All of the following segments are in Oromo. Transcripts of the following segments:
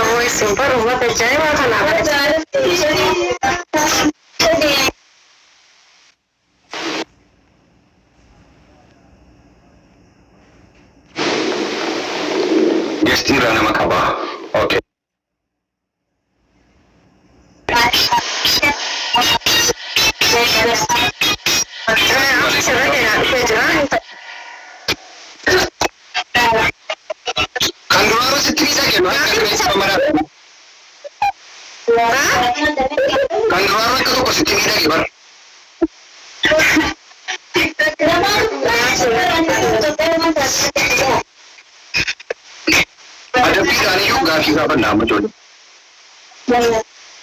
Voi super rumah percaya makan apa? Gestira nama kaba. Oke. Kandungan situ bisa ke mana? Kandungan itu tuh situ bisa ke mana? Ada bidang juga kita pernah muncul.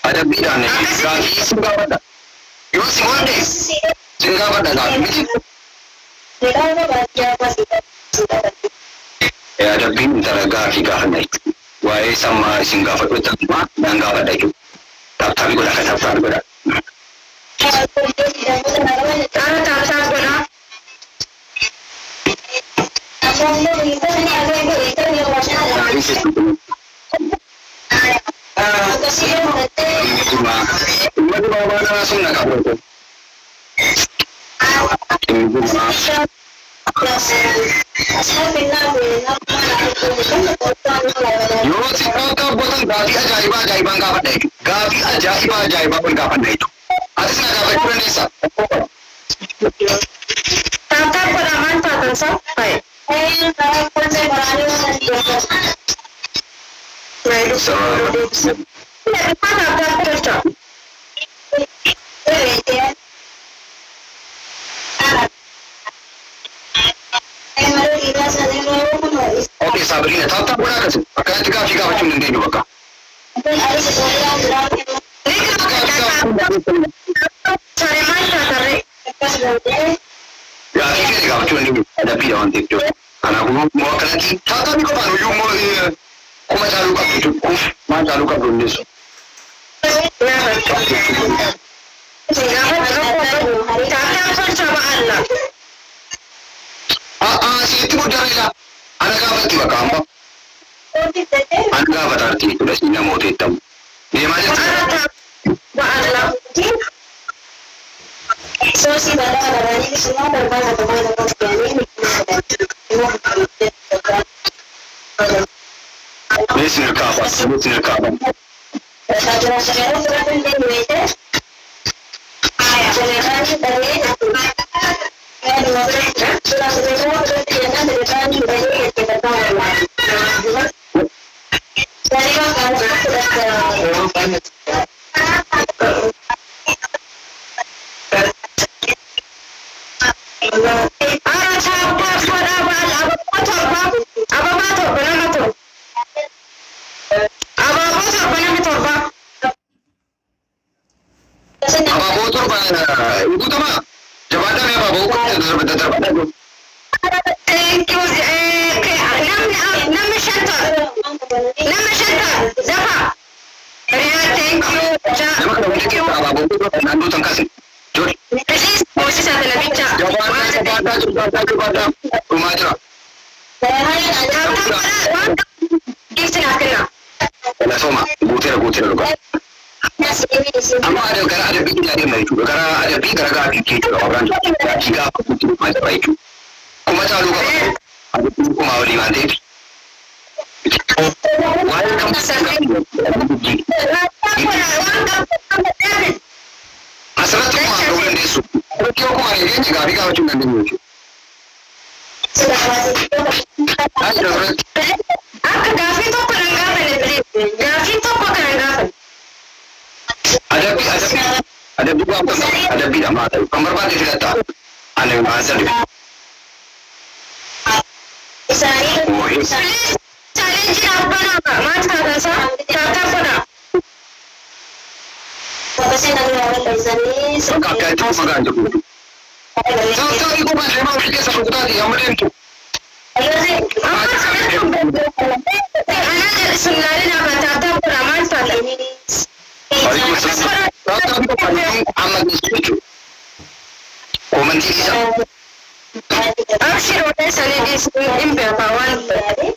Ada bidang juga kita pernah. Yo semua deh. Juga pernah kami. Ya ada bintang kita pernah. Wahai sama Singapura itu cuma dan nggak ada itu. Tapi gue dah kata gue dah. Langsung nak kabur tu. Yo si kau bosan gabi ajaib nggak pada itu. Gabi ajaib pun nggak pada itu. Ada sih nggak pada Indonesia. Tata peraman tata sampai. Oke, Sabrina, tata pun ada sih. Akan tiga macam ni juga. Ya, ini tiga macam ni ada pilihan itu. Anak mau kena tata ni kau baru you mau kau macam luka itu, macam luka bundis. Si itu udah rela. Anak apa tiba kamu? Anak apa arti itu dah sini mau hitam. Dia macam Baala. So si bala ini semua berbahasa ini. Mesir kapan? Ibu tu mah jabatan apa? Bukan jabatan. Thank you. Nama syaitan. Zafa. Thank you. Nama kita apa? Bukan nandu tangkasi. Jod. Please, posisi satu lagi cak. Jabatan. Rumah je. Kita nak kena. Dah sama. Gutir luka. Amma ada bikin ada mai tu gara ada bikin gara ke orang jika aku mai baik kuma ta luka ada kuma wali mande welcome asrat kuma wurin da su ko kuma ne jika riga wacin nan ne aka gafi to kan gafa ne gafi to kan gafa ada buku apa? Ada bidang apa? Kamar mandi tidak tahu. Aneh bahasa dia. Challenge apa nak? Macam apa sah? Kata apa nak? Kakak itu makan tu. Tahu ibu macam mana kita sebut tadi yang mana itu? Anak sebenarnya nak kata apa? Ramai pada. Waalaikumsalam. Tahu itu paling amat setuju. Komentar saja. Abshir wata sane di sun in bai ba wani.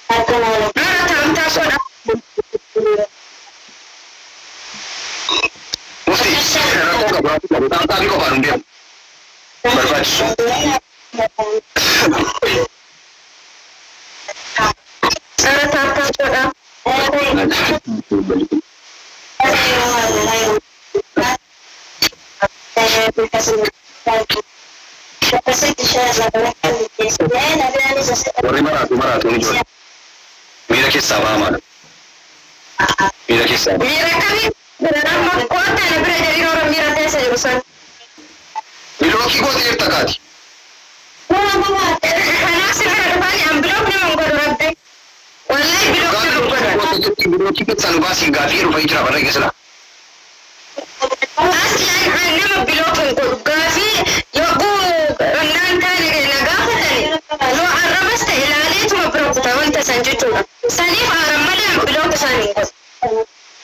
Mara tamta kuna Tapi kok baru dia berbaju. Mira che stava male. Mira che stava. Mira kami nama kota na berada di orang mira desa jurusan. Biloki kok dia takati. Karena sih berada bali ambilok ni mangkor rabbe. Wallahi Biloki kita salubasi gafir fa ijra barang kesala. Aslan nama bilok gafi yoku nan tani na gafatani. Lo arrabasta ilale tuma prokuta wanta sanjutu. Sani haram madan bilok sani.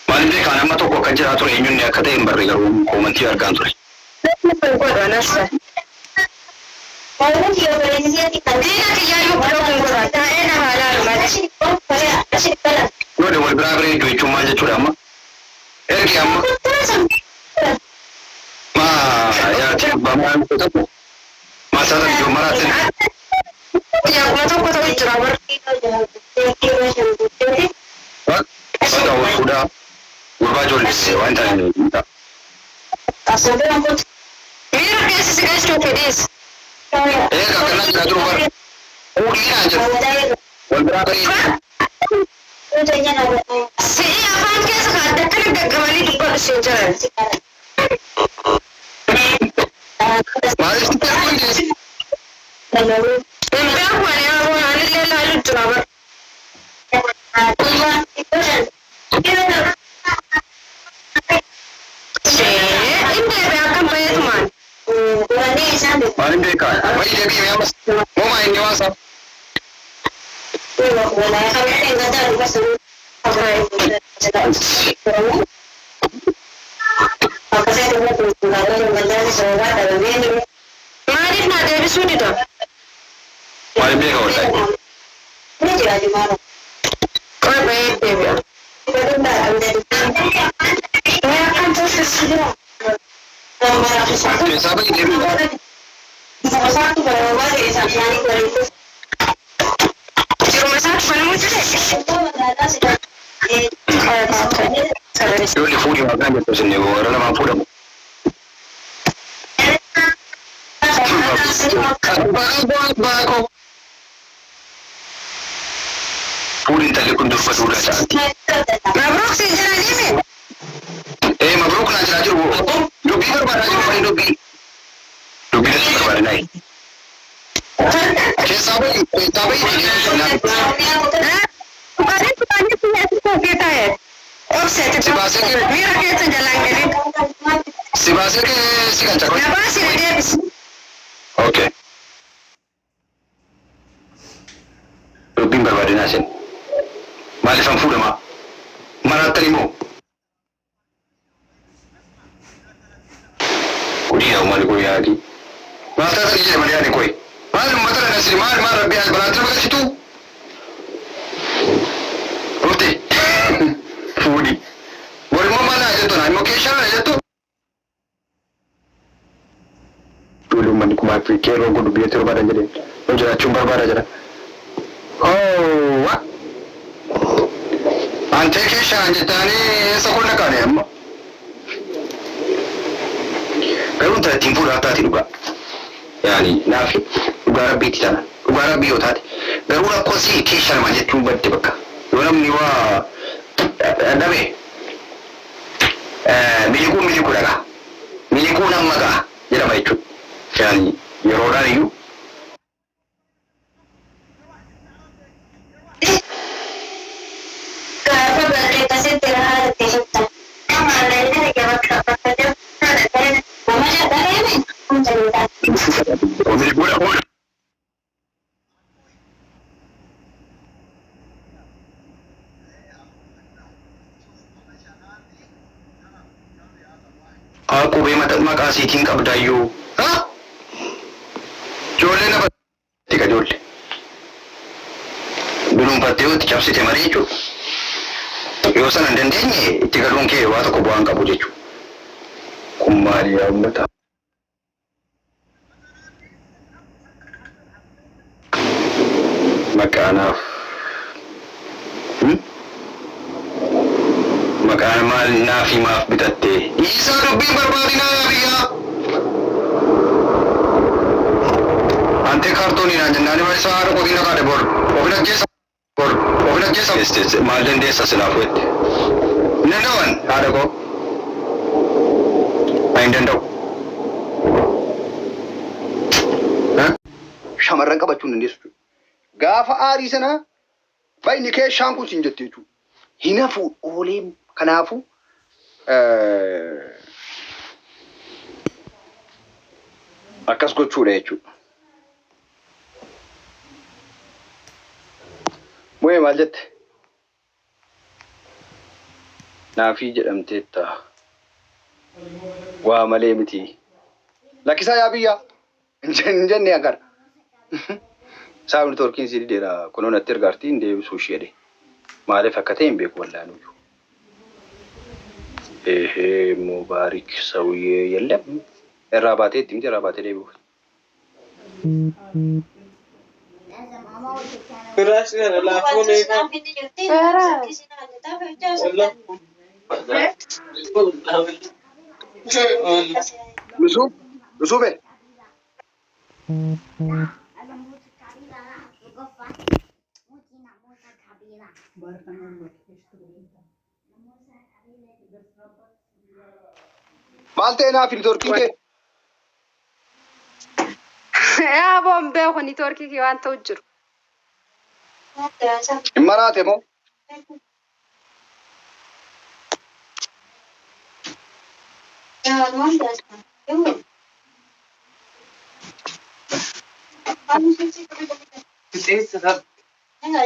Malde kana mato ko kajira to enyun ne akata imbarri garu ko manti argan to. Kuat nasa. Kalau dia beresia di kantina dia yo bilok kuat. Tak enak halal macam. No de wal brabre to chuma je chura ma. Erki amma. Ma ya ba ma ko to. Masa da jo maratin. Ya kuma to ko to chura bar. What? Ada udah Urbajol wanta ne. Mira que ese se gasta feliz. Kakak nak bar. Oh dia aja. Wal brabre. Si afan ke sakata kan gagamani dukkan sejalan. Malis tu pun je. Memang apa ni aku ani lalu travel. Paling dekat. Mari jadi yang mas. Mau main ni masa. Marif nak jadi sudi tu. Paling dekat orang. Kau baik baby. Siapa yang dia? Di rumah sakit mana muncul deh? Yo le fui a grande pues ne ora la man pura. Bago. Puri tali kundur fasura sa. Mabruk sih jalan ini. Mabruk na jalan juru. Dobi barbar juru dobi. Dobi na barbar nai. Ke sabai ni. Kemarin tukangnya punya kita ya. Offset. Mira que itu jalan ini. Si base ke si kan cakap. Apa sih dia? Okay. Dobi barbar nasin. Mali fan fuda ma. Mana terimo. Kudia mali ko yadi. Mata tadi je mali ani koi. Mal mata nasri mal rabbi al balat ka situ. Ote. Fudi. Bori mo mana aja to na mo kesha aja to. Dulu mani kuma fikir ro gudu biar terbadan jadi. Mo jara chumbar bara jara. Oh, wa. Ante kesha anjitani sekolah kane amma. Garuu tartiin fuudhaataati dhugaa. Yaani naafi dhugaa rabbiiti tana. Dhugaa rabbii yoo taate. Garuu rakkoo si keessa namaa jechuun badde bakka. Yoo namni waa dhabe miliquu dhagaa. Miliquu nama ga'a jedhama jechuudha. Yaani yeroodhaan iyyuu. Gaafa baatee kasitti haala keessatti. Nama alaa gaba kaffaltee Aku be mata makasih tingkap dayu. Ha? Jole na ba? Tika jole. Belum patio ti capsi te maricho. Yo sana ndendenye tika lunke wata ko buanga bujechu. Kummaali yaa uummata. Maqaanaaf maqaan maal naaf himaaf bitattee isaa dubbiin barbaadinaa yaa biyyaa ante kaartooniidhaan jennaani ma isaa haadha qotiin dhaqaadhe bor ofin ajjeessa maal dandeessa silaaf wette hin danda'an haadha koo hin danda'u shamarran qabachuu hin dandeessu gaafa aarii sanaa baay'inni keessaan kun siin jettee jechuudha. Hinafuu oolee kanaafuu akkas gochuudha jechuudha. Moo'ee maal jette? Naafii jedhamteetta waa malee miti. Lakkisaa yaa biyyaa hin jenne agar. Saawwan torkiin si dheera kunuun atti ergaartiin deebisuu ishee maaliif akka ta'e hin beeku wallaanuyyuu. Mubaarik sawuyyee yellam irraa baatee itti miti irraa baatee deebi'u. Yusufe. Maal ta'e naaf hin torkii kee? Yaa bombee kun torkii kee waan ta'u jiru. Hin maraate moo?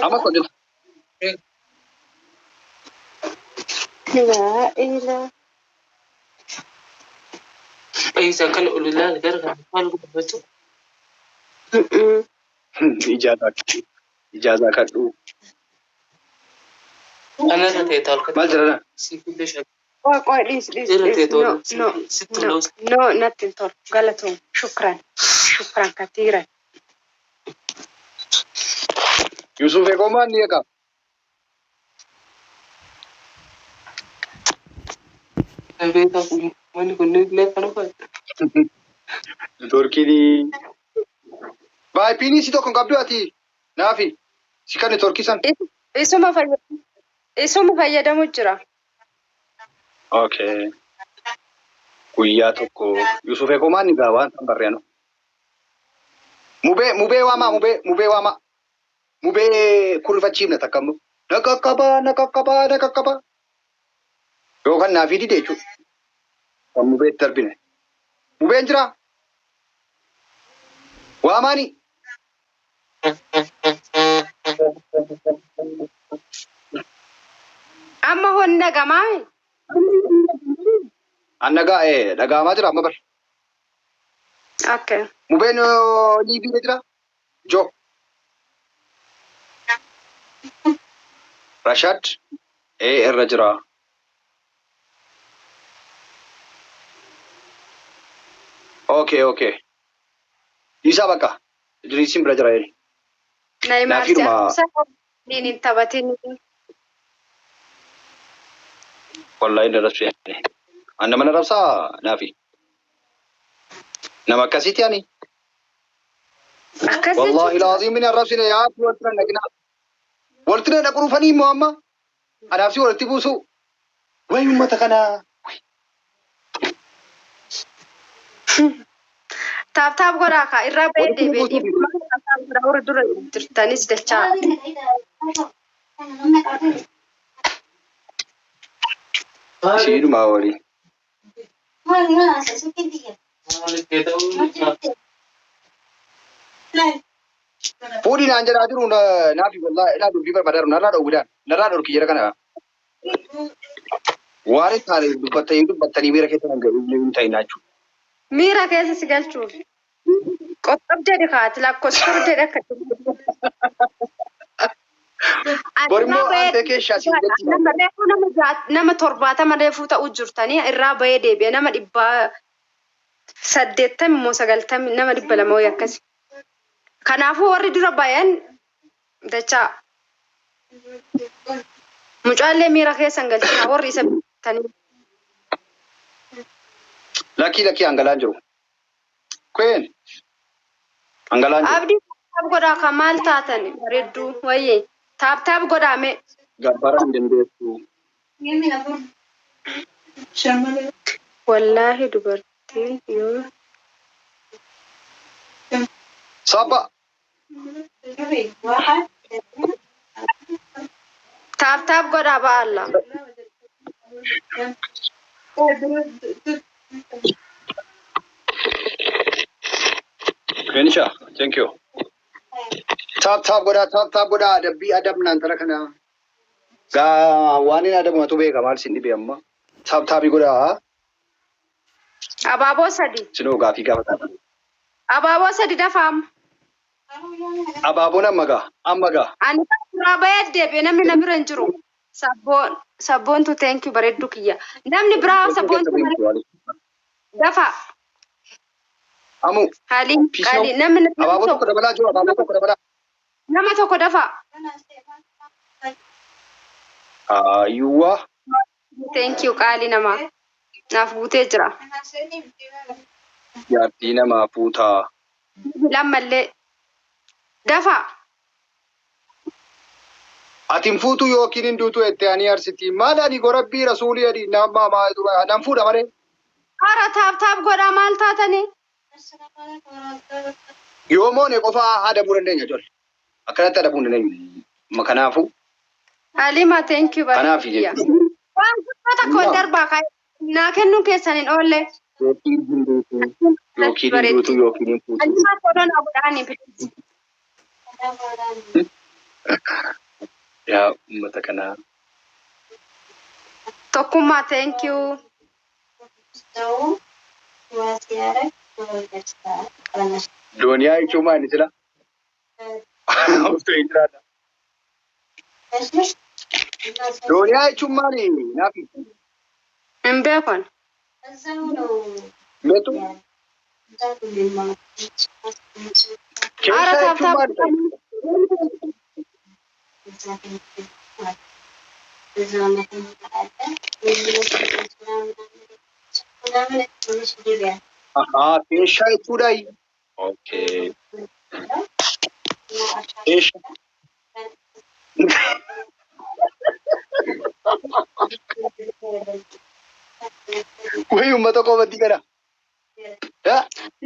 Amma hojjetu. Laa ilaa. Isa kan ulilaa gara kan gubbatu. Ijazaa kadhu. Ana ta'e taal kan. Maal jira? Siifillee shaq. Qoy dhiis. No, nothing tol. Galatoom. Shukran katiiran. Yusuf Ekoman ni egaa. Beeka wani kun illee kan uffatu. Torkii baay'inni si tokko qabdu ati naafi si kan torkii san. Isuma fayyadamu jira. Okay. Guyyaa tokko Yusuf Ekoman ni gaawaan san barreenu. Mubee waama. Mubee kurfachiifna takkamnu. Naqaqqaba. Yookaan naafii didee jechuudha. Kan mubeetti darbine. Mubeen jira? Waamaani? Amma hon dhagamaa? An dhagamaa jira amma bar. Okay. Mubeen liibii jira? Jo. Rashad irra jira. Okay. Isa bakka. Idriisin bira jira jedhe. Niin taphatin. Wallahi na rabsi. Anna mana rabsaa naafi. Nama akkasiiti ani. Wallahi laazim min rabsine yaa waltina nagina. Waltina dhaquu fanii immoo amma. Anaafsi walitti buusu. Wayi uummata kanaa. Taap godhaa kaa irraa baay'ee deebi'ee dura jirtanis dachaa. Isheedhumaa walii. Fuudhi naan jedhaa jiru naafi wallaahi dubbii barbaadaa narraa dhowwidhaan narraa dhorki jira kana. Waan itti haala dubbattanii miira keessa hin ta'inaa jechuudha. Miira keessa si galchuuf. Qoqqab jedhe kaati lakkoofsa jedhe akka Borimo ante keeshaa si jetti. nama 70 reefuu ta'u jirtanii irraa bayee deebi'e nama 180 moo 90 nama 200 wayii akkasi. Kanaafuu warri dura bayan dachaa mucaallee miira keessan galchina warri isa bitanii. Laki anggalaan jiru. Queen anggalaan jiru. Abdi taap godhaa kamaal taatan bareedduu wayii taap godhaame. Gabbara hin dandeessu. Wallaahi dubartiin yoo Saba. taap godhaa baalla. Kenisha, thank you. Tap goda adabbi adab nan tara kana. Ga wani na adabu matu be kamal sindi be amma. Tap goda. Ababo sadi. Sino gafi gafata. Ababo sadi dafam. Ababo na maga, amaga. Ani rabayat debe namni namiran jiru. Sabon to thank you bareeddu kiyya. Namni bira sabon to dafa. Amu. Kali namni ababo tokko dabala jiru ababo tokko dabala. Nama tokko dafa. Ayuwa. Thank you kali nama. Naaf buutee jira. Yaatti nama fuuta. Lammallee dafa. Atin fuutu yookiin hinduutu ette ani arsiti. Maadani gorabbii rasuulii adi nam fuudha malee. Hara taap godhaa maal taatanii? Yoomoone qofaa adabuu dandeenya jol. Akkanatti adabuu dandeenya. Kanaafu. Halima thank you Kanaafi jechuudha. Waan guddaa takka darbaa kaa'e naa kennuun keessan hin oolle. Yookiin hinduutu yookiin hin fuutu. Halima tolon abudhaanii bitti. Yaa uummata kanaa. Tokkummaa thank you. Dooniyaa jechuun maali sila? Oftee jiraata. Dooniyaa jechuun maali? Naafi. Hin beekon. Meetu? Keessa jechuun maali? Keesha jechuudha. Okay. Keesha. Wayii uummata qofaatti gara.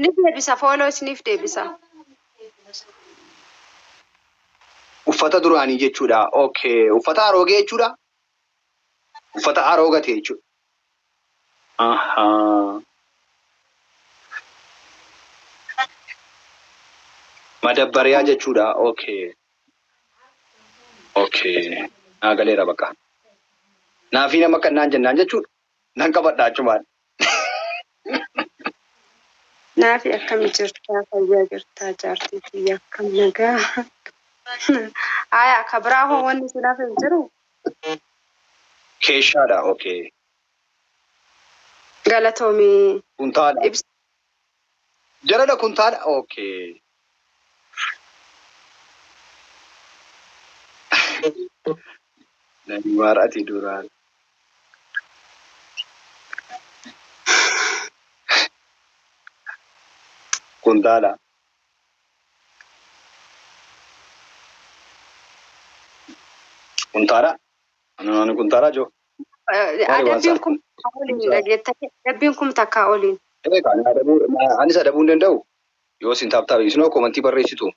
Ni deebisa fooloo isiniif deebisa. Uffata duraanii jechuudha. Okay. Uffata haroogee jechuudha. Uffata haroogate jechuudha. Madabbariyaa jechuudha. Okay. Naagaleera bakka. Naafi nama kannaan jennaan jechuudha. Nan qabadhaa achumaan. Naafi akkam jirtaa fayyaa jirtaa jaartii kiyya akkam nagaa. Aya kabraa hoo wanni sinaaf hin jiru. Keeshaadha. Okay. Galatoomii. Kuntaala. Jaradha kuntaala. Okay. Nani marati duraan. Kuntaala. Kuntaala. Ani kuntaala jo. Adabbiin kun takkaa oliin. Anis adabuu hin danda'u. Yoo isin taaptaa isinoo komantii barreessitu.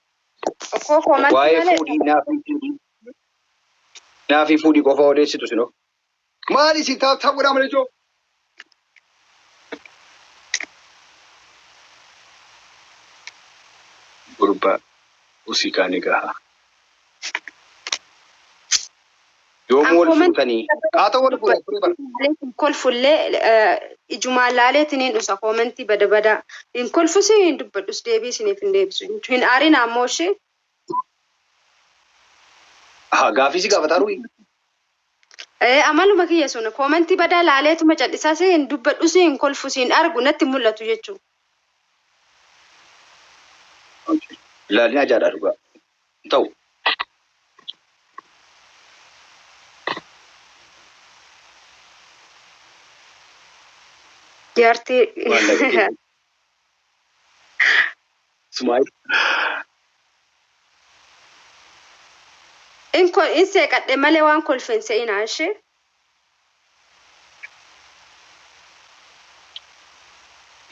Waa'ee fuudhii naafi fuudhii qofa odeessitu isinoo. Maali isin taaptaa godhaa malee joo? Gurbaa usii kaanii gahaa. Yoomuu wal fuutanii haa ta'u wal fuudhanii. Kolfullee ijumaan laaleetiin hin dhusa koomentii bada. Hin kolfusii hin dubbadhus deebii isiniif hin deebisu. Hin aarin ammoo ishee. Gaafii si gaafataa ruuyi. Amaluma kiyya sun koomentii badaa laaleetuma callisaa siin dubbadhu siin kolfu siin argu natti mul'atu jechuudha. Ilaalin ajaa'idha dhugaa. Ta'u. Jaartii. Sumaayil. In seeqadhe malee waan kolfeen se'inaa ishee.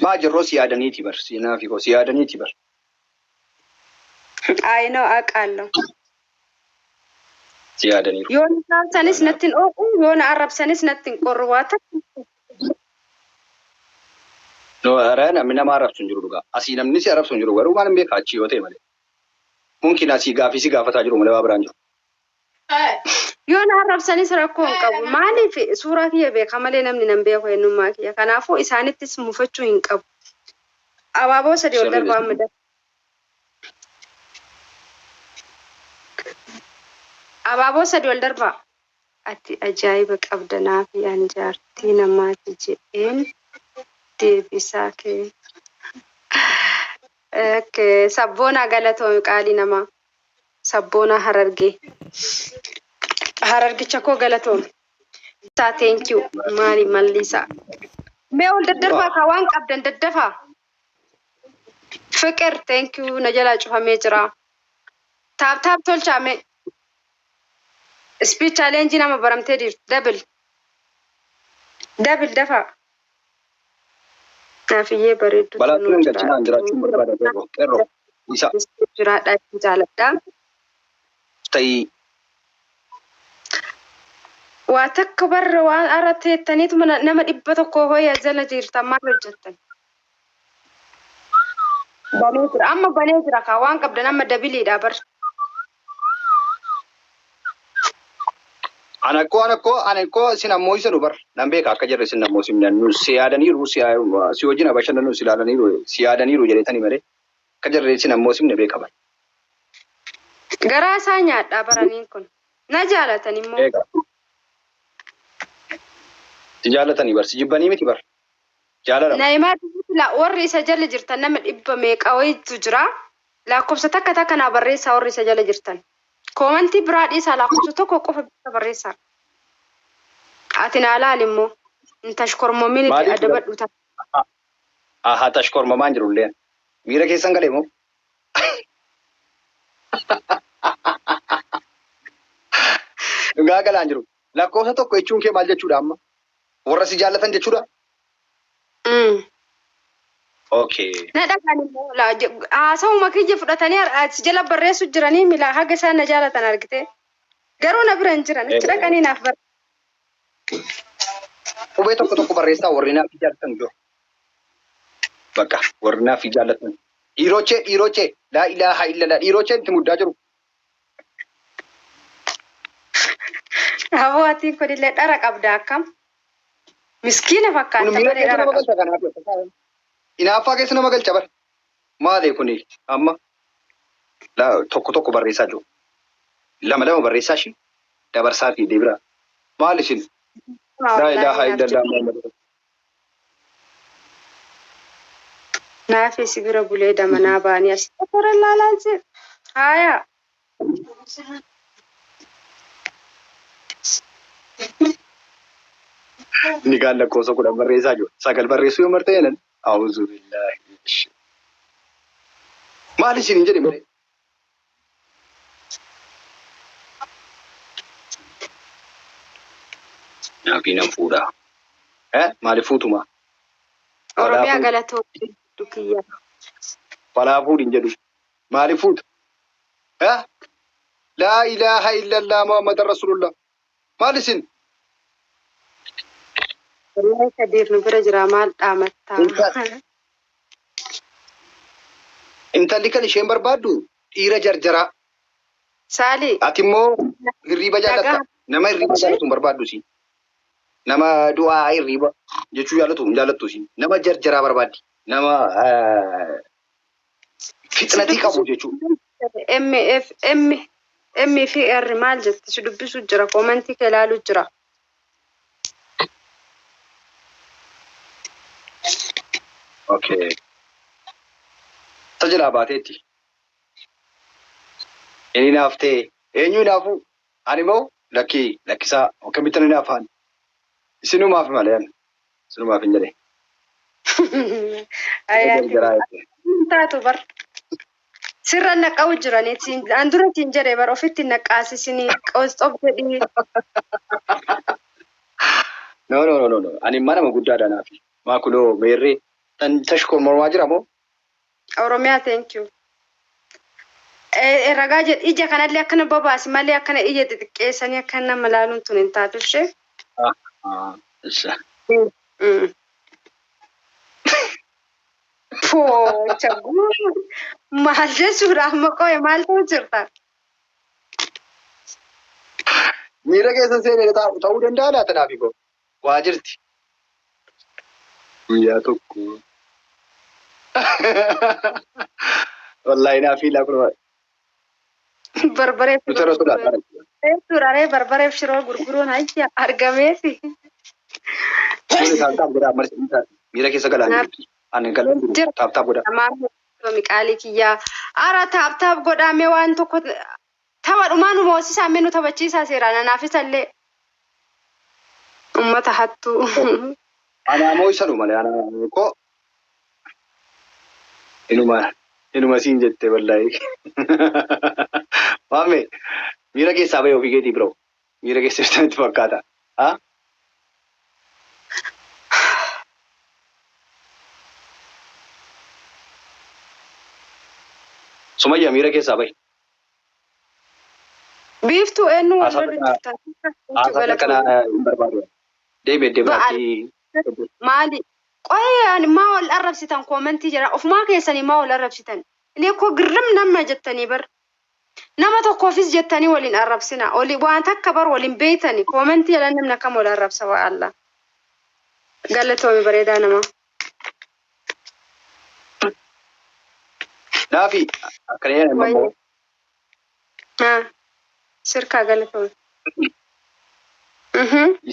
Maa jirroo si yaadaniiti bar. Siinaa fi si yaadaniiti bar. Ayinoo aqaallo. Si yaadaniiru. Yoon sanis nattiin ooqu yoon arrabsanis nattiin qorru waa takka. No, namni nama arrabsu hin jiru dhugaa. Asii namni si arrabsu hin jiru garuu waan hin beekaa achii yoo ta'e malee. Mungkin asii gaafii si gaafataa jiru malee waa biraan jiru. Yoon arrabsanis rakkoo hin qabu. Maaliif suuraa kiyya beeka malee namni nan beeku eenyummaa kiyya. Kanaafuu isaanittis mufachuu hin qabu. Abaaboo sadii ol darbaa amma Abaaboo sadii ol darbaa. Ati ajaa'iba qabda naafi anjaartii namaati jedheen. Deebisaa kee. Sabboona galatoomi qaalii namaa. Sabboona Harargee. Harargicha koo galatoomi. Isaa thank you. Maali mallisaa. Mee ol daddarbaa kaa waan qabdan daddafaa. Fiqir thank you na jalaa cufamee jira. Taap tolchaame. Speech challenge nama baramtee jirtu. Double dafaa. Naafiyyee bareeddu. Balaatuun hin galchinaan jiraachuun barbaada qeerroo. Isa. Jiraadhaa jaaladhaa. Ta'ii. Waa takka barra waan arrateettaniitu nama 100 hoya jala jirtan maal hojjettan? Banee jira. Amma banee jira kaa waan qabdan amma dabiliidha bar. Anakko sin ammoo isa dubar. Nan beeka akka jirre sin ammoo simnan nu si yaadaniiru si wajjin abashan nu si yaadaniiru jedhetanii malee akka jirre sin ammoo simne beeka bar. Garaa isaa nyaadhaa baraniin kun. Na jaalatan immoo. Si jaalatanii bar si jibbanii miti bar. Jaalala. Naayimaa warri isa jala jirtan nama 100 meeqa wayitu jira. Lakkoofsa takka naa barreessaa warri isa jala jirtan. Koomentii biraa dhiisaa lakkoofsa tokko qofa barreessaa. Ati naa laal immoo. Tashkormoomini adabadhu ta'a. Aha tashkormomaan jirullee. Miira keessan galee moo? Dhugaa galaan jiru. Lakkoofsa tokko jechuun kee maal jechuudha amma? Warra si jaallatan jechuudha? Okay. Na dhagaan immoo haasawuma kiyya fudhatanii si jala barreessu jiranii mila haga isaan na jaalatan argite. Garuu na bira hin jiran achi dhaqanii naaf bar. Qubee tokko barreessaa warri naaf jaallatan jiru. Bakka warri naaf jaallatan. Dhiirochee laa ilaaha illallah dhiirochee itti muddaa jiru. Hawaatiin kun illee dhara qabda akkam. Miskiina fakkaata malee dhara qabda. Inaaffaa keessa nama galcha bar. Maali kuni amma tokko barreessaa jiru. Lama barreessaa shi dabarsaa fi deebira. Maali isin? Laa ilaaha illallah Muhammad. Naafi sibira bulee damanaa baanii asitti toora laalaa jiru. Haaya. Ni gaan lakkoofsa 10 barreessaa jiru. 9 barreessuu yoo marte yelan. Auzu billahi. Maali isin hin jedhin malee? Naafi nan fuudha. Maali fuutuma? Oromiyaa galatoo dukiyya. Falaa fuudhin jedhu. Maali fuuta? Laa ilaaha illallah Muhammad Rasulullah. Maali isin? Wallahi kadir nu bira jira maal dhaamattaa. Intalli kan isheen barbaaddu dhiira jarjaraa. Saali. Ati immoo hirriba jaalatta. Nama hirriba jaalatu hin barbaaddu si. Nama du'aa hirriba jechuu jaalatu hin jaalattu si. Nama jarjaraa barbaaddi. Nama fixnatii qabu jechuu. Emmi fi erri maal jetti si dubbisu jira komantii kee ilaalu jira. Okay. Tajila baateetti. Inni naaftee eenyu naafu ani moo lakkisaa akkamitti inni naafaan isinumaaf malee isinumaaf hin jedhee. Taatu bar sirra naqa'u jiranitti anduratiin jedhee bar ofitti naqaasisanii qoosxoof jedhii. No. Ani mana guddaadha naafi. Maakuloo meerree tan tashkoon mormaa jira moo? Oromiyaa thank you. Ragaa jedh ija kanallee akkana babaasi malee akkana ija xixiqqeessanii akkana malaaluun tun hin taatu ishee. Isa. Pocha maal jechuudhaaf maqoo maal ta'u jirta? Miira keessa seenee ta'uu danda'a laata naafi koo? Waa jirti. Guyyaa tokko. Wallahi naafi laa kun barbareef turaree barbareef shiroo gurguruun hayya argameefi. Miira keessa galaan ani galaan taap godha. Qaalii kiyyaa ara taap godhamee waan tokko tapha dhumaan moosisaa mee nu taphachiisaa seeraan anaafisallee ummata hattuu. Ana moo isa malee ana ko inuma siin jette wallahi. Maame miira keessaa bahee ofii keetii biro miira keessa jirtanitti fakkaata. Sumayya miira keessaa bahee. Biiftuu eenyu wal lolchiftan. Haasawaa kana hin barbaadu. Deebi'ee. Maali? Qoyaan maa wal arrabsitan komentii jira ofumaa keessanii maa wal arrabsitan. Inni ko girrim nama jettanii bar. Nama tokkoofis jettanii waliin arrabsina. Oli waan takka bar waliin beeytanii komentii jala namni akkam wal arrabsa waa Allah. Galatoomii bareedaa nama. Naafi akkana jedhan immoo. Sirkaa galatoomii.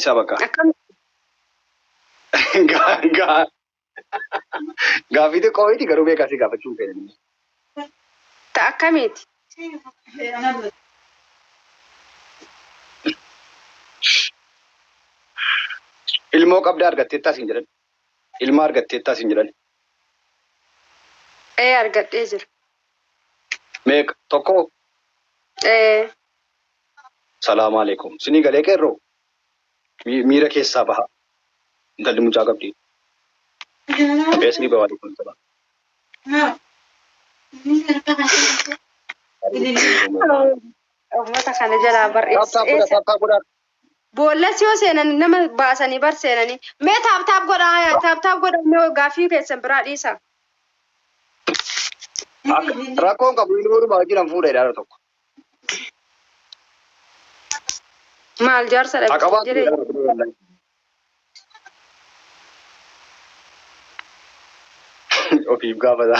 Isa bakka. Gaafii xiqqoo wayiiti garuu beekaasii gaafachuu hin fedhan. Ta'a akkamiiti? Ilmoo qabdaa argatteettaa siin jedhan. Ilma argatteettaa siin jedhan. Argadhee jira. Meeqa tokko? Salaamu alaikum. Sinii galee qeerroo? Miira keessaa baha. Intalli mucaa qabdi. Beesni bawa dikun sabah. Ummata kana jalaa barreessa. Boolla siyoo seenan nama baasanii bar seenanii. Mee taap godhaa mee gaafii keessan biraa dhiisa. Rakkoon qabu ilmoo dhumaa jiran fuudhee dhaala tokko. Maal jaarsa dha jiree. Ofiif gaafata.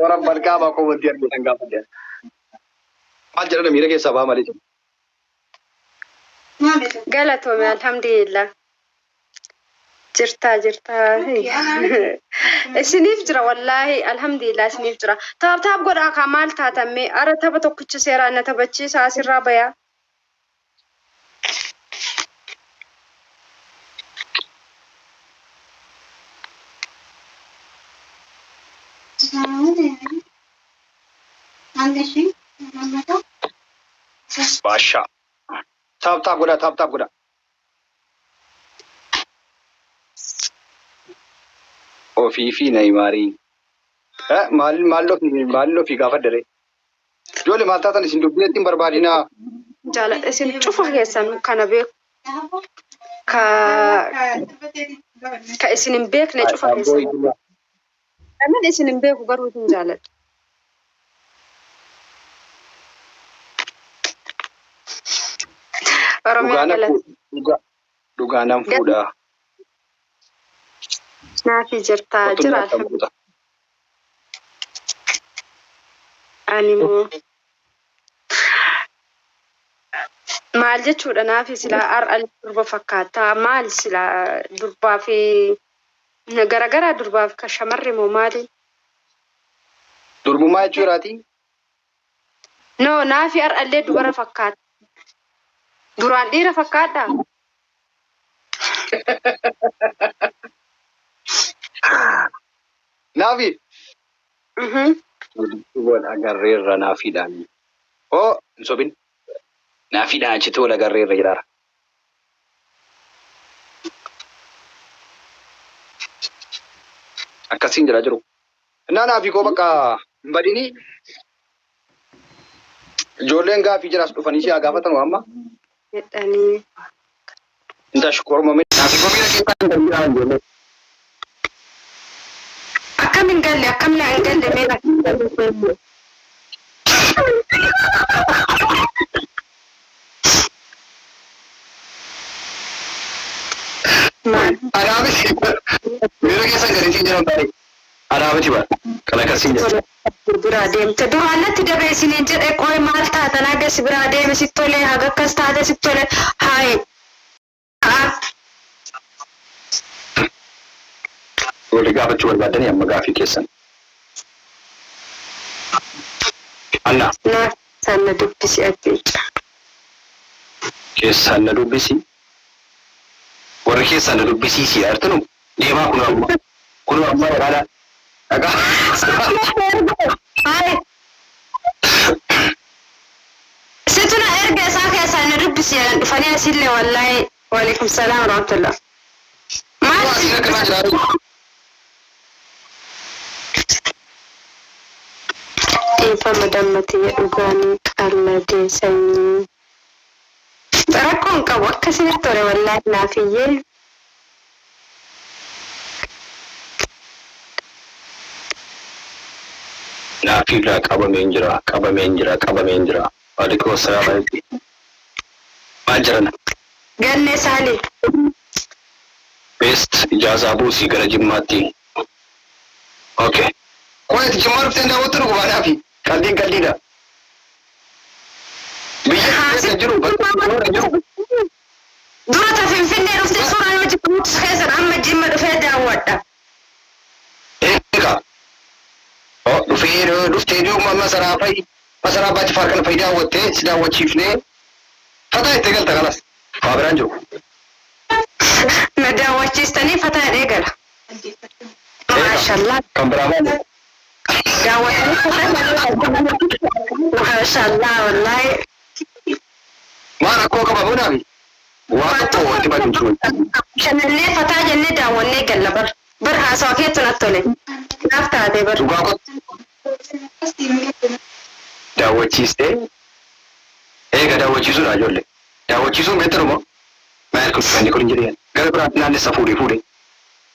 Orang balkaa baakoo wanti argitan gaafate. Maal jedhana miira keessaa baha malee jiru. Galatoome alhamdulillah. Jirtaa. Isiniif jira wallahi alhamdulillah isiniif jira. Taap godhaa kaa maal taatamme ara tapha tokkicha seeraan na taphachiisa asirraa bayaa. Basha. Taap godhaa. Ofii fi Nayimaarii. Maaloo fi gaafa daree. Ijoollee maal taatan isin dubbinetti hin barbaadinaa. Jaalladha isin cufa keessan kana beeku. Ka isin hin beekne cufa keessan. Amin isin hin beeku garuu hin jaalladha. Oromiyaa galata. Dhugaanan fuudhaa. Naafi jirtaa jira alhamdulillah. Ani moo maal jechuudha naafi sila ar'al durba fakkaata maal sila durbaa fi garagaraa durbaaf ka shamarre moo maali? Durbumaa jechuudhaati. No naafi ar'allee dubara fakkaata. Duraan dhiira fakkaadha. Naafi. Wal agarreerra naafiidhaan. Oh hin sobin. Naafiidhaan achitti wal agarreerra jiraara. Akkasiin jira jiru. Innaa naafi koo bakka hin badini. Ijoolleen gaafii jiraas dhufanii si haa gaafatan amma. Jedhanii. Inta shukurmame naafi koo miira keessaa hin danda'an ijoollee. Akkam hin galle meeqa? Adaabiti. Miira keessaa gadiitiin jiran taa'e. Adaabiti bara. Kan akkasiin jira. Biraa deemte duraan natti dabeessiniin jedhe qoy maal taatan agarsi biraa deeme si tole haga akkas taate si tole haayi. Walii gaafachuu barbaadanii amma gaafii keessan. Anna. Na sana dubbisi ajjeecha. Keessan na dubbisi. Warri keessan na dubbisiisi artinu deemaa kun amma dhagaadha. Dhagaa. Haayi. Situ na erga isaa keessaa na dubbisi dhufanii asillee wallaahi waalaikum salaam wa rahmatullah. Maal? Dhiifama dammatee dhugaanii qalladee sanyii. Rakkoon qabu akkasitti ture wallaahi naafiyyee. Naafiirraa qabameen jira. Waalaikum salaam alaikum. Maal jiran? Ganne saali. Best ijaazaa buusii gara Jimmaatti. Okay. Qo'eeti Jimmaa dhufteen daawwattu dhuguma naafi. Qaldiidha. Biyya keessa jiru Dura ta Finfinnee dhuftee suuraa yoo jibbuutu keessan amma Jimma dhufee daawwadha. Eegaa. Dhuftee jiru masaraa baatti faarkan fayi daawwattee si daawwachiifnee fataa itti galta kanas. Faa biraan jiru. Na daawwachiistanii fataa eegala. Maashaallah. Kan biraa maali? Maashaallah wallaahi. Maal akkoo qabamu naafi? Waa tokko wanti baduun Shannallee fataa jennee daawwannee galla bar haasawa keetu natti tole. Naaf taatee bar. dhugaa kottu. Daawwachiistee eega daawwachiisuudha ijoollee. Daawwachiisuun beektanumoo? Maal kutufanni kun hin jedheen. Gara biraatti naannessa fuudhee.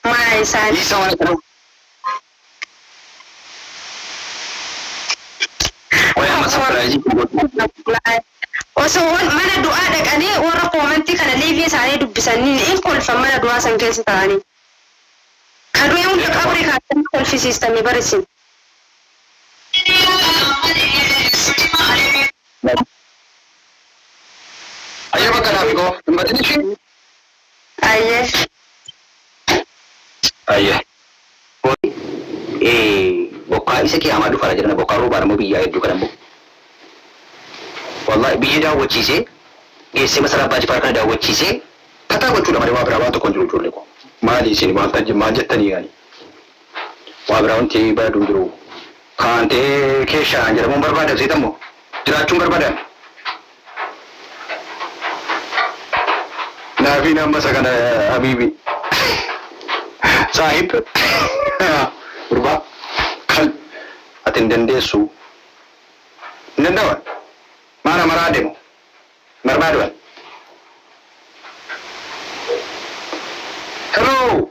Maa isaanii. Isa waan akkana. Wayyaa masafiraajii. Osoo mana du'aa dhaqanii warra koomantii kana liivii isaanii dubbisanii hin kolfan mana du'aa san keessa ta'anii. Kaduu hunda qabri kaasanii kolfisiistanii barisin. Ayyee bakka naafi koo hin badin ishee. Ayyee. Bokkaa isa kiyaamaa dhufara jedhana bokkaa roobaan ammoo biyyaa hedduu kan ammoo. Wallahi biyya daawwachiisee geessee masaraa abbaa jifaar kana daawwachiisee kataa gochuudha malee waa biraa waan tokko hin jiru ijoollee koo. Maali isin maal jettanii yaani? Waa biraa wanti baaduu hin jiru. Kaantee keessaan jedhamuun barbaada seetammoo jiraachuun barbaadan. Naafi nama sakana Habibi. Sahib. Urba. Kal. Atin dandeessu. Dandawan. Mana marademu. Marmaduan. Hello.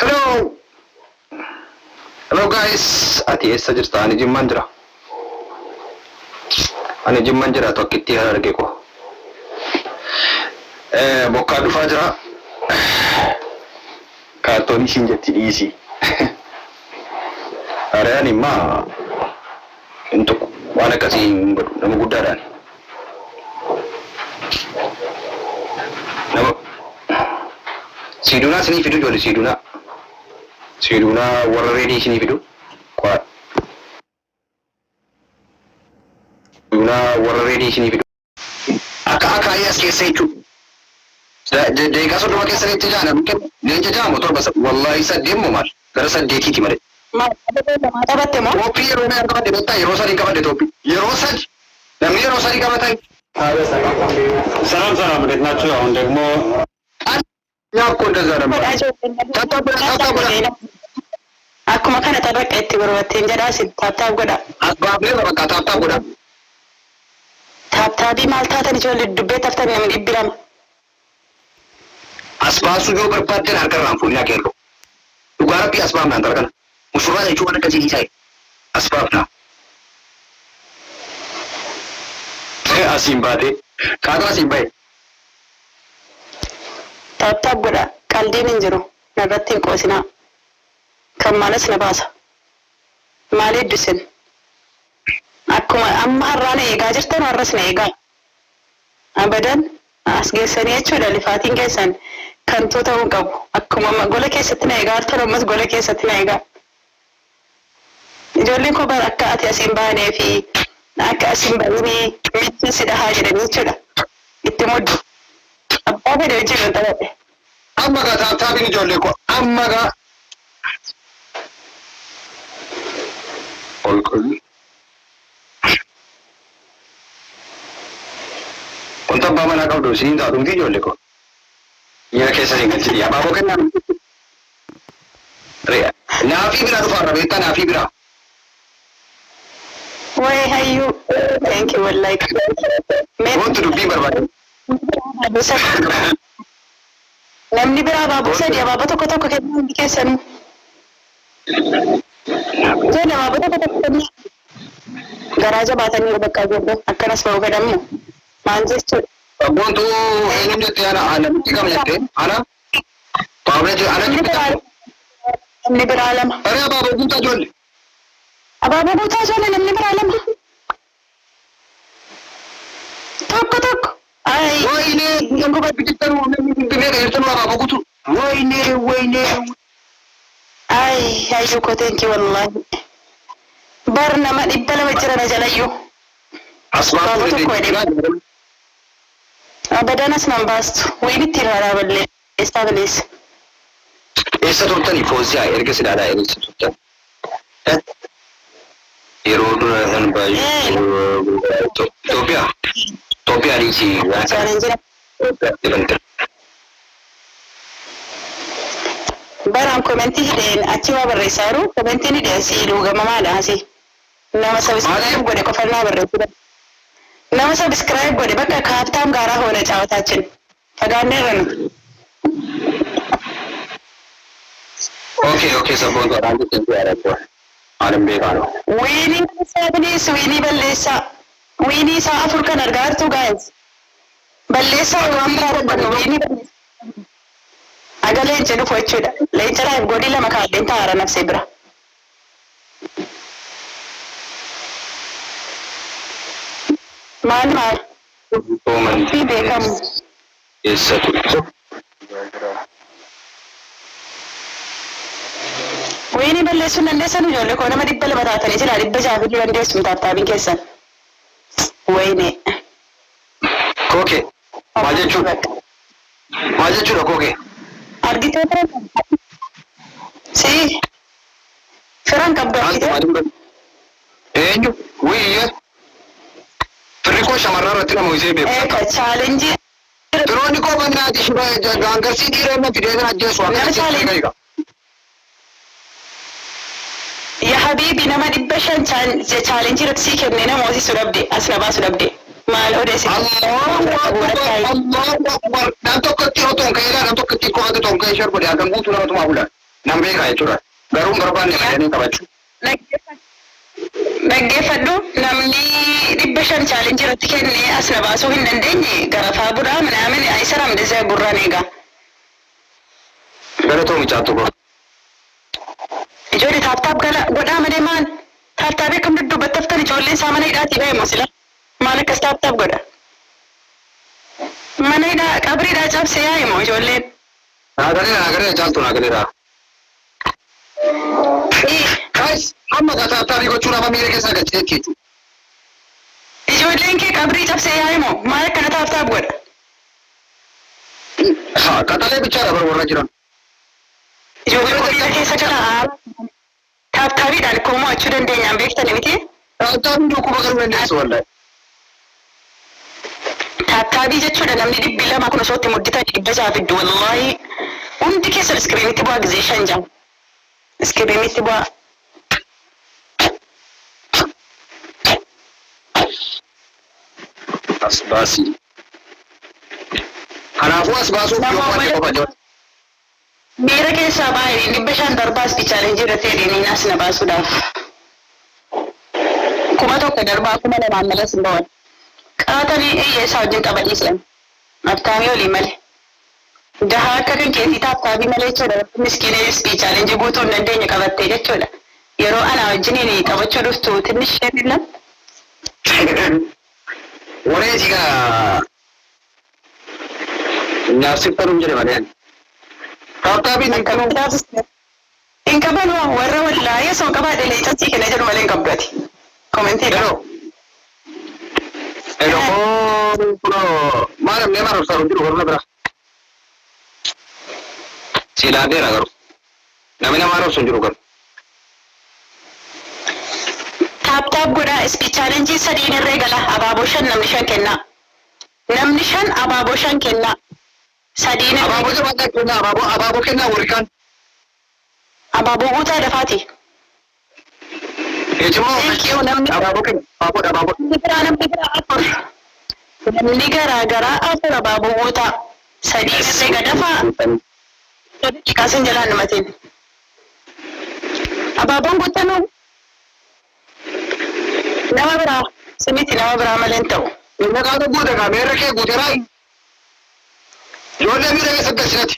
Hello. Hello guys. Ati eessa jirta? Ani Jimmaan jira. Ani Jimmaan jira tokkitti arge ko. Bokkaa dhufaa jira. Kaartoonii siin jetti dhiisi. Areen immaa hin tuqu. وانا كثير نمو قدران نمو سيدونا سني فيدو جولي سيدونا ورا ريدي سني فيدو قوات سيدونا ورا ريدي سني فيدو أكا ياس كيسيتو ديكا صدر ما كيسرين تجانا ممكن لين تجامو طور بس والله يسدين ممال درسا ديكي تمالي ما تبت مو توبي يرونا يركبت بيتا يروسا ركبت توبي يروسا لم يروسا ركبت ሰላም እንዴት ናችሁ? አሁን ደግሞ ያው እንደዛ ነበር akkuma kana tarraqa itti barbaatteen jedhaasi taaptaaf godha asbaablee በቃ ታብታብ ጎዳ taaptaabii maal taatan ijoollee dubbee taftan namni dhibbirama asbaasu yoo barbaadan harkarraan fuudhinaa keerro dhugaa rabbii asbaabnaan tarkana mushurraa jechuu waan akkasii isaa asbaabnaa asiin baatee kaata asiin bahe taaptaaf godha qaldiin hin jiru narratti hin qoosinaa kan maalas na baasa maal heddusin akkuma amma har'aa na eegaa jirtan har'as na eegaa abadan as geessanii jechuudha lifaatiin keessan kantuu ta'uu qabu akkuma gola keessatti na eegaa hartan ammas gola keessatti na eegaa ijoolleen koo bara akka ati asiin baanee fi akka asiin bahanii mitti si dhahaa jedhanii jechuudha itti muddu abbaa fedhe hojii kan taphate amma gaa taaptaabiin ijoollee koo amma gaa olqolli wanta abbaa manaa qabdu siin taa'umti ijoollee koo miira keessa siin galchiti abaaboo kennaa naafii biraa dhufaarra beektaa naafii biraa way hayyuu thank you wallahi wanti dubbii barbaade namni biraa abaaboo sadii abaaboo tokko tokko kennuu hundi keessanuu Jana abaaboo tokko tokko kennuu garaa jabaatanii bakka jirru akkanas ba'uu fedhamu maal jechuudha. abboontu eenyuun jettee ana namitti kam jettee ana baablee jee ana Namni biraa lama. Are abaaboo guutaa ijoollee Abaaboo guutaa ijoollee namni biraa lama. Tokko tokko. Ay. wayne yangoba bikitan bimee jirtan abaaboo guutu wayne Ay hayyuu koteenki wallahi. Bar nama dhibba lama jira na jalayyuu. asbaabuu Baaboo Abadanas nan baastu. Wayni ittiin haaraa balleessaa balleessa. eessa turtanii foosiyaa erga sidaadhaa eessa turtan yeroo dura kan baay'ee Itoophiyaa dhiisii Isaanin jira. waan Baraan komentii hidheen achi waa barreessaa jiru. Komentiin hidheen si dhugamamaadha asi. Nama sabiskiraayib godhe qofannaa barreessudha. Nama sabiskiraayib godhe bakka kaaptaam gaaraa hoona caawataachin. Fagaanneerra nu. Okay, sabboontu adaan jetteen yaadadha. Aanin beekaano. Wiinii balleessaa binees wiinii balleessaa. Wiinii isaa afur kan argaa jirtu gaa'es. Balleessaa waan biraa dadhabnu wiinii balleessaa. Aga leenca dhufu jechuudha. Leenca laayif godii lama kaadleen taa'aara nafsee bira. Maal? Fi beekamu. Eessa turte? Wiinii balleessuun dandeessan ijoollee koo nama dhibba lama taatanii silaa dhibba jaafillee dandeessu taaptaabiin keessan. Wayne. Kookee. Maal jechuudha? Maal jechuudha kookee? Argitee firan si firan qabdu argitee? Eenyu? Wiyya. Firri koo shamarraa irratti nama ho'isee beeku. Chaalenjii. Firoonni koo bannaati gaangarsii dhiiree na fidee kan ajjeesu akkasii eega. Ya habibi nama dhibba shan chaalenjii irratti sii kennee nama ho'isuu dhabde as na baasu dhabde. Maal odeessi? Allahu akbar. Nam tokkotti yoo tonka'eedha nam tokkotti ko'ate tonka'ee ishee godhe hagam guutuu namatu maa bulan. Nam beekaa jechuudha. Garuu barbaanne fedhanii qabachuu. Dhaggeeffadhu namni dhibba shan chaalenjii irratti kennee as na baasuu hin dandeenye garafaa budaa minaamin isa ramdisee gurraan eegaa. Gara toomi caattu koo. Ijoollee taaptaap godhaa malee maal? taabtaabii akkam dudduubattaftan ijoolleen isaa mana hidhaatii ba'e mosila maal akkas taabtaaf godha mana hidhaa qabriidhaa cabsee yaa'e moo ijoolleen naagalee caaltu naagaleedha. Guys, amma taabtaabii gochuudhaaf miira keessaa gachee jechuudha. ijoolleen kee qabrii cabsee yaa'e moo maal akkana taabtaaf godha Qaxalee bichaadha bara warra jiran. ijoollee qofiisa keessa jira taabtaabiidhaan koo mo'achuu dandeenyaan beektani miti Taabtaabii dhukkuba garuu dandeessu wallahi. taabtaabii jechuudha namni 200 kun osoo itti mudditan 600 fiddu wallaahi hundi keessan iskiriimitti bu'aa gizee 5 jam iskiriimitti bu'aa Asbaasii. Kanaafuu as baasuuf yoo wanti qofa jiru. miira keessaa baay'ee 500 darbaas chaalenjii irratti hidhanii as na baasuudhaaf 1,000 darbaa 2,000 malas hin bawan qaatanii iyyeessaa wajjin qabadhiisan aftaamii olii malee dahaa akka kan keetii taabtaabii malee jechuudha miskiinee ispii chaalenjii guutuu hin dandeenye qabattee jechuudha yeroo ana wajjiniin qabachuu dhuftu tinni isheen illan Wareeti gaa nyaabsiftanuun jedhe malee. Taabtaabiin hin qabu. hin qaban warra wallaayee osoo qabaadhe leecasii kenna jedhu malee hin qabdati komentii Hello. Hello. Kuno malam ne mara saru jiru warna bira. Sila dera garu. Namina mara sun jiru garu. taabtaab godhaa ispii chaalenjii sadiin irree gala abaaboo 5 namni 5 kenna namni 5 abaaboo 5 kenna sadiin Abaaboo jabaataa kenna abaaboo kenna warrikaan. abaaboo guutaa dafaati Eejimoo abaaboo kenna abaaboo. namni biraa afur namni garaa afur abaaboo guutaa sadiin irree gadafaa kaasin jalaan namatiin abaaboon guutanuu nama biraa simiti nama biraa malee hin ta'u Inni kaatu guute kaa meerra kee guute raayi. Ijoollee miidha keessa galchinati.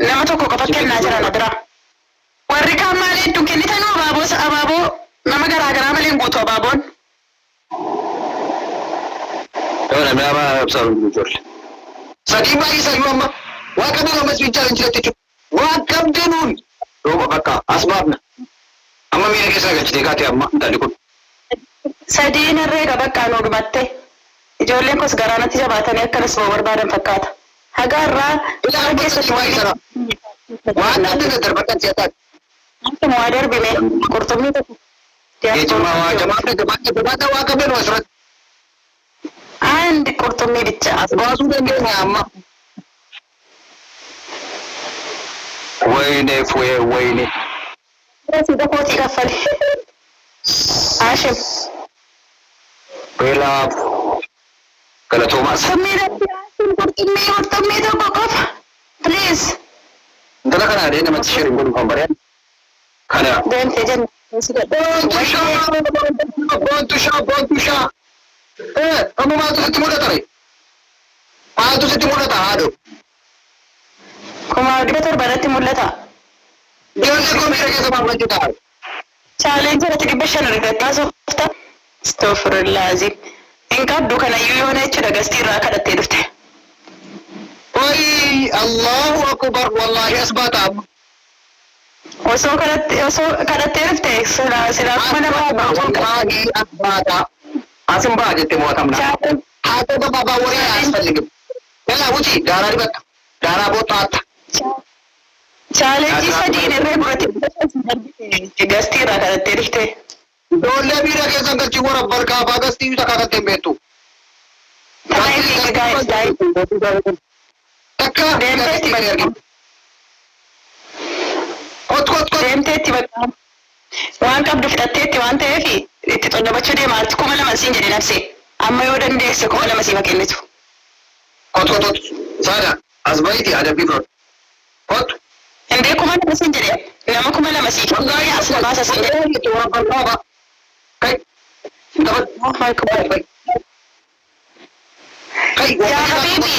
nama tokko qofa kennaa jira na biraa warri kaan malee hedduu kennitanuu abaaboo nama garaa malee hin guutu abaaboon Yoo namni ama ibsaaru jiru ijoollee. Sadii baay'ee sayyuu amma waa qabdeen ammas binchaa hin jiretti jechuudha. Waa qabdeenuun rooba bakka as baafna. Amma miidha keessa galchitee kaatee amma intalli kun. sadiin herreega bakka nuu dhumatte ijoolleen kos garaanatti jabaatanii akkanas moo barbaadan fakkaata hagaarraa Ilaa keessatti waa isara. Waan qabdeen daddarbadhaan si'ataati. akkuma waa darbime qurxummii tokko Geejjibaa waa jabaata waa qabdeen waa asirratti. andi qurxummii bicha As baasuu dandeenya amma. Wayne fu'ee wayne. sida kootii kaffale ashim Beelaaf galatoomaas. qurxummii tokko qofa please Intala kana adee namatti shiriin godhu kan bareen. Kana. deemtee jenna Boontushaa. Amma maaltu sitti mul'ata ree? Maaltu sitti mul'ata haadho? kuma 700 mul'ata Ijoollee koo miira keessa baafachuu ta'a. chaalenjii irratti 500 argattaa soofta astagfirullaazim hin qabdu kanayyuu yoona jechuudha gastii irraa kadhattee dhufte Wayi Allahu akbar wallahi as baata amma. osoo kadhattee dhufte silaa kuma nama Wallahi as baata. Asin baa jettee mo'atamna. Haa ta'u gabaabaa warii as falligu. Yalla wuci daaraa dibatta. Daaraa booxxaatta. chaalenjii sadiin irree duratti gastii irraa kadhattee dhufte Ijoollee miira keessa galchii warra barkaafaa gastii isa kakatteen beektu. Takka deemteetti bari argina. Kot. deemteetti bakka waan qabdu fidhatteetti waan ta'eef itti xonnabachuu deemaa 2,000 siin jedhe nabse amma yoo dandeesse 2,000 siima kennitu Kot. Saada as bahiiti adabbii fudhatu. Kot. indee 2,000 siin jedhe nama 2,000 sii Wallahi as na baasa siin jedhe itti warra barkaafaa. Kai. yaa habiibi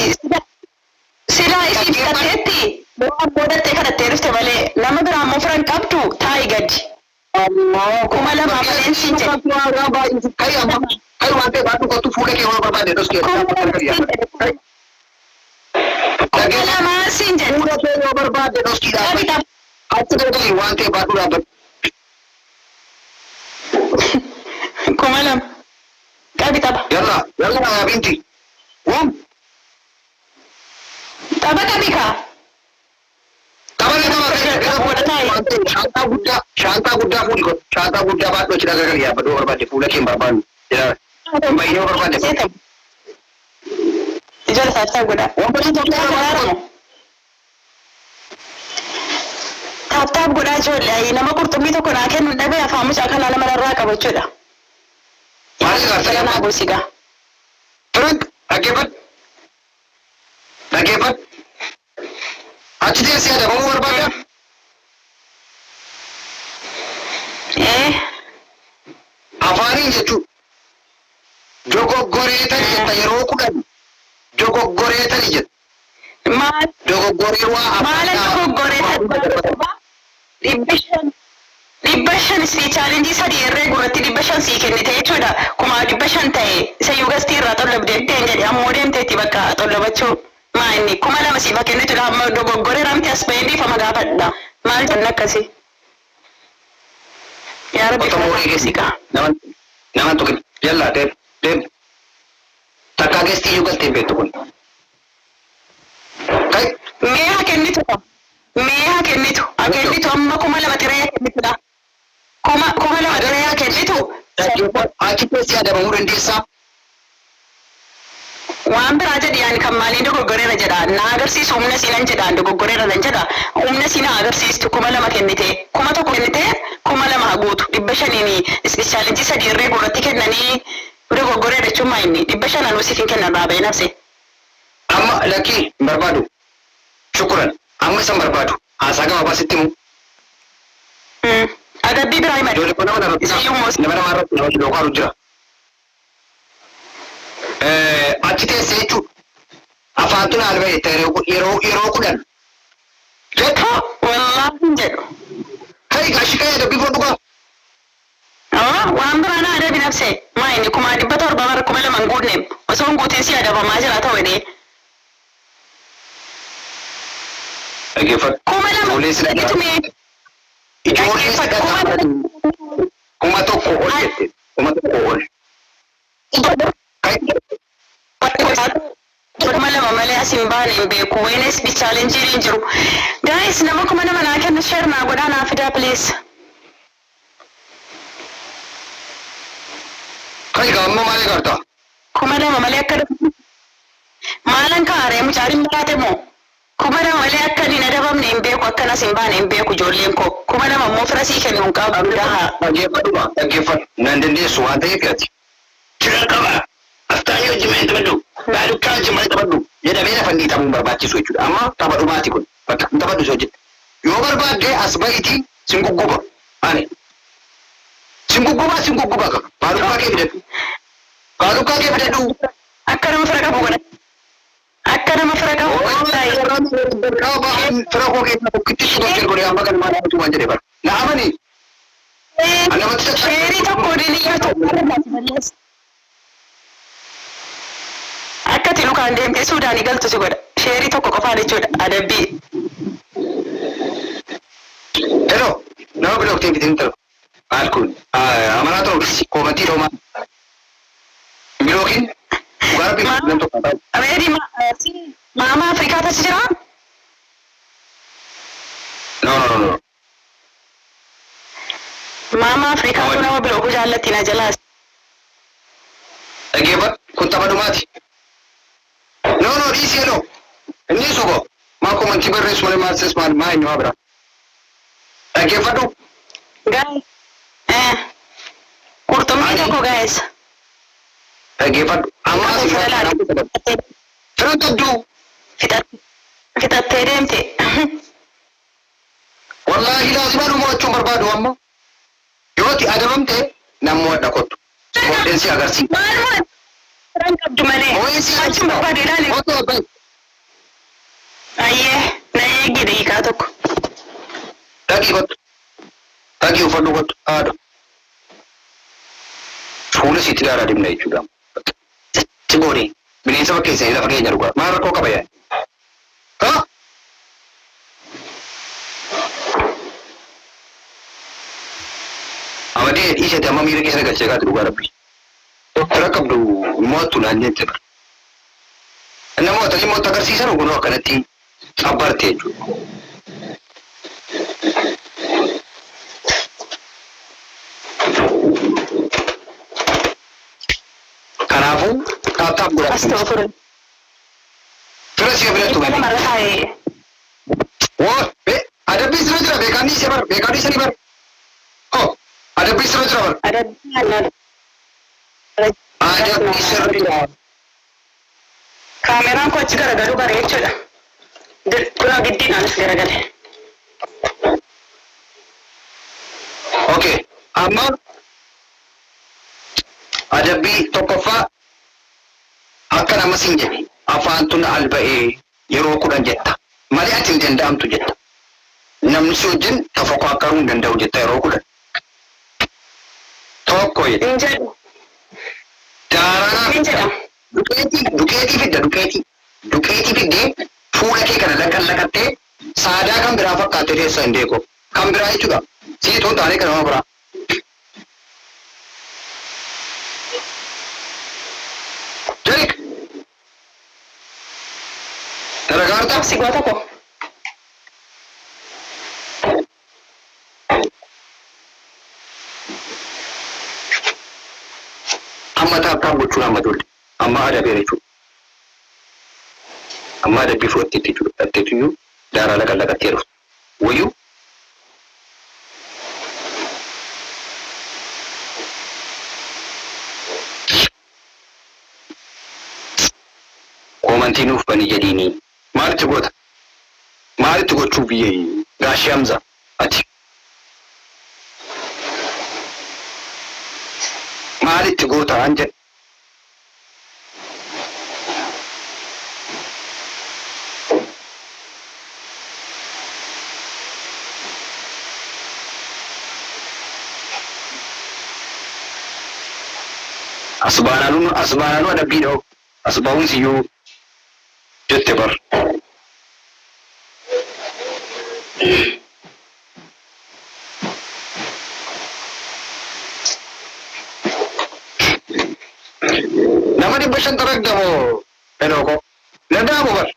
silaa isii fidhatteetti waan boodattee kadhattee dhufte malee nama biraa ammoo firan qabdu taa'i gadi Kuma lama maleen siin jedhe. Kai waan ta'e baatu kottu fuula kee waan barbaade dos kee Kuma lama siin jedhe. fuula kee yoo barbaade dos kee dhaabbate achi gargari waan ta'e baatu dhaabbate. Kuma lama. Qabi tapha. Yalla binti. Tapha qabi kaa. Shanta guddaa fuuli kun shanta guddaa baadhoo achi gargari yaabbadoo barbaade fuula kee hin barbaanne. Baay'ee barbaade. Ijoollee taasisaa godhaa. Taaptaap godhaa ijoollee nama qurxummii tokko naa kennu dhabee afaan mucaa kanaa nama irraa qabachuudha. Maali gartee Ganaa goosigaa. Frank dhaggeeffadhu. Achi teessee adabamuu barbaada? Afaaniin jechuun dogoggoreetani jetta yeroo kudhan dogoggoreetani jetta. Maal? Dogoggoree waa Maala dogoggoreetan? 500 isii chaalenjii sadii irree gurratti 500 sii kennite jechuudha. Kuma 500 ta'e isa yuugastii irraa xollabdee jedhe ammoo deemteetti bakka xollabachuu. Maa inni kuma lama siifa kennitudha amma dogoggoree ramti as bahee bifa magaafadha. Maal jenna akkasii? Yaa Rabbi fudhata geessikaa. Nama tokko jalla deem. Takka geestii iyyuu galtee beektu kun. Mee haa kennitu amma kuma lama xiree haa kennitudha. Kuma lama xiree haa kennitu. Achi keessi adabamuu dandeessaa? Waan biraa jedhi yaani kan maaliin dogoggoreera jedha. Na agarsiisu humna siinan jedhaan dogoggoreera nan jedha. Humna siina agarsiistu kuma lama kennite. Kuma tokko kennite kuma lama haa guutu. 500 chaalenjii sadii irree gurratti kennanii dogoggoreera jechuun maa inni 500 anuu siif hin kennan raabee nafse. Amma lakkii hin barbaadu. Shukuran. Amma isan barbaadu. Haasaa gabaabaa sitti himu. Adabbii biraa himadhu. Ijoollee nama irratti dhokaaru jira. Achi teessee jechuudha. Afaantu naal baheetta yeroo kudhan. Wallaahi hin jedhu. Kai gashi kai adabbii fudhu dhugaa. Waan biraa na adabi nafse. Maa inni kuma 700 bara kuma lama hin guutne. Osoo hin guutiin si adabamaa jira ta'u jedhee. Dhaggeeffadhu. Kuma lama dhageetumee. Ijoollee kuma tokko ol jette. Kuma tokko ol. Kuma lama malee as hin baane hin beeku. Weenes chaalenjiin hin jiru. Guys nama kuma lama naa kennu share naa godhaa naa fidaa please. Kai gaamma maal gartaa? Kuma lama malee akka maalan kaaree mucaatiin biraate moo? Kuma lama malee akka hin adabamne hin beeku akkanas hin baane hin beeku ijoolleen koo. Kuma lama immoo fira sii kennu hin qabu. Dhaggeeffadhu. Nan dandeessu waan ta'eef ati. Jira qaba. Astaanii hojii mee taphadhu. Baadukkaa hojii mee taphadhu. Jedhamee lafa inni taphuun barbaachisu jechuudha. Amma tapha dhumaati kun. Bakka hin taphadhu si hojjette. Yoo barbaadde as bahitii sin gugguba. Ani. Sin gugguba qaba. Baadukkaa kee fidadhu. Akka nama fira qabu godha. Akka nama fira qabu godha. Fira koo keessaa tokkitti suuqatti godhee amma kan maal ta'u waan jedhee bara. Na amanii. Sheerii tokko diliyyatu. Akka ati lukaan deemtee Suudaanii galtu si godha. Sheerii tokko qofaan jechuudha. Adabbii. Hello. Nama bilooktiin fitiin ta'u. Maal kun? Amanaa ta'u koomantii dhoomaa. Bilookiin dhugaa rabbii nam tokko ta'u. Abeedi maama Afrikaa tachi jiraa? No. Maama Afrikaa kun nama bilookuu jaallatti na jalaas. Dhaggeeffadhu kun tapha dhumaati. No, dhiisee loo. Inni sobo. Maa koomantii barreessu malee maal sees maal maa eenyumaa bira. Dhaggeeffadhu. Qurxummii tokko gaa'ees. Dhaggeeffadhu. Amma asii fira qabdu. Fixattee deemte. Wallaahi laazima mo'achuun barbaadu amma. Yoo ati adabamte nam mo'adha kottu. Mo'adheensi agarsiisa. Maal firan qabdu malee. Achuun barbaade ilaali. Ayyee na eegi daqiiqaa tokko. Dhaqii kottu. Dhaqii uffadhu kottu haadha. Fuula sitti ilaalaa deemna jechuudha. Sigooni bineensa bakka keessanii lafa keenya dhugaa. Maal rakkoo qaba yaa? Haa? Amadee dhiisate amma miira keessa galchee kaatu dhugaa rabbi. Fira qabdu mo'attu naan jette bara. Namoota dhimmoota agarsiisan kunoo akkanatti abbarte jechuudha. Kanaafuu taaptaap godhatu. Astaghfirullah. Fira siya bilattu Itti namarra taa'ee. Woo adabbii sirra jira beekaanii isa bara beekaanii isa ni bara. Hoo adabbii sirra jira bara. Adabbii hannaan. Adabbii sirra jira. Kaameraan koo achi garagalu bare jechuudha. Dura giddiidhaanis garagale. Okay amma adabbii tokkoffaa akka nama siin jedhe afaantu na alba'ee yeroo 10 jetta malee ati hin danda'amtu jetta namni si wajjin tafakoo akkaruu hin danda'u jetta yeroo 10 tokko jedhe Hin jedhu. daaraa Hin jedhamu. duqeetii fidda duqeetii fiddee fuula kee kana laqattee saadaa kan biraa fakkaate teessa hin deeko kan biraa jechuudha siituun taanee kan nama biraa. Jerik Ragaarta Si goota koo. amma taaptaap gochuun amma ijoollee amma adabee jechuudha. Amma adabbii fudhatteetti jechuudha. Dhatteettiyyuu daaraa laqattee dhuftu. Wayyuu koomantii nuuf bani jedhiini. Maalitti goota? Maalitti gochuu biyya gaashee Hamza ati? Maalitti goota an jedhe? Asbaanaanuu adabbii dha'u. Asbaawun siyyuu jette bar. Nama 500 argamoo? Edoko. Danda'amu bar.